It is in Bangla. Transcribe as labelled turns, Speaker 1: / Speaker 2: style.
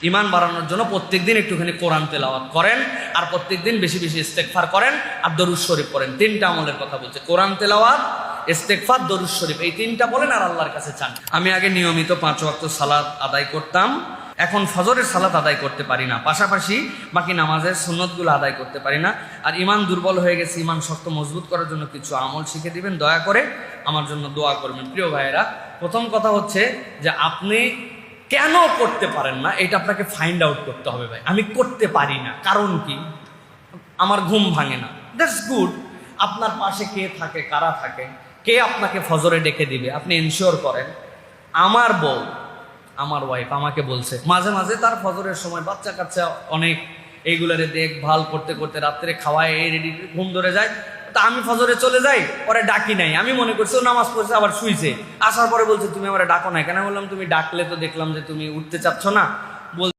Speaker 1: ঈমান বাড়ানোর জন্য প্রত্যেকদিন একটুখানি কোরআন তেলাওয়াত করেন, আর প্রত্যেকদিন বেশি বেশি ইস্তেগফার করেন, আর দরুদ শরীফ পড়েন। তিনটা আমলের কথা বলছে, কোরআন তেলাওয়াত, ইস্তেগফার, দরুদ শরীফ। এই তিনটা বলেন আর আল্লাহর কাছে চান। আমি আগে নিয়মিত 5 ওয়াক্ত সালাত আদায় করতাম, এখন ফজরের সালাত আদায় করতে পারি না, পাশাপাশি বাকি নামাজের সুন্নতগুলো আদায় করতে পারি না। আর ঈমান দুর্বল হয়ে গেছে, ঈমান শক্ত মজবুত করার জন্য কিছু আমল শিখে দিবেন, দয়া করে আমার জন্য দোয়া করবেন। প্রিয় ভাইয়েরা, প্রথম কথা হচ্ছে যে আপনি কেন করতে পারেন না এটা আপনাকে ফাইন্ড আউট করতে হবে। ভাই, আমি করতে পারি না, কারণ কি? আমার ঘুম ভাঙে না, দ্যাটস গুড। আপনার পাশে কে থাকে, কারা থাকে, কে আপনাকে ফজরে ডেকে দিবে, আপনি এনশিওর করেন। আমার বউ, আমার ওয়াইফ আমাকে বলছে মাঝে মাঝে তার ফজরের সময় বাচ্চা কাচ্চা অনেক, এইগুলারে দেখভাল করতে করতে রাত্রে খাওয়ায় রেডি, ঘুম ধরে যায়। তা আমি ফজরে চলে যাই, পরে ডাকি নাই। আমি মনে করছি ও নামাজ পড়ছে, আবার শুইছে। আসার পরে বলছে তুমি আমার ডাকো নাই কেন? বললাম তুমি ডাকলে তো দেখলাম যে তুমি উঠতে চাচ্ছ না।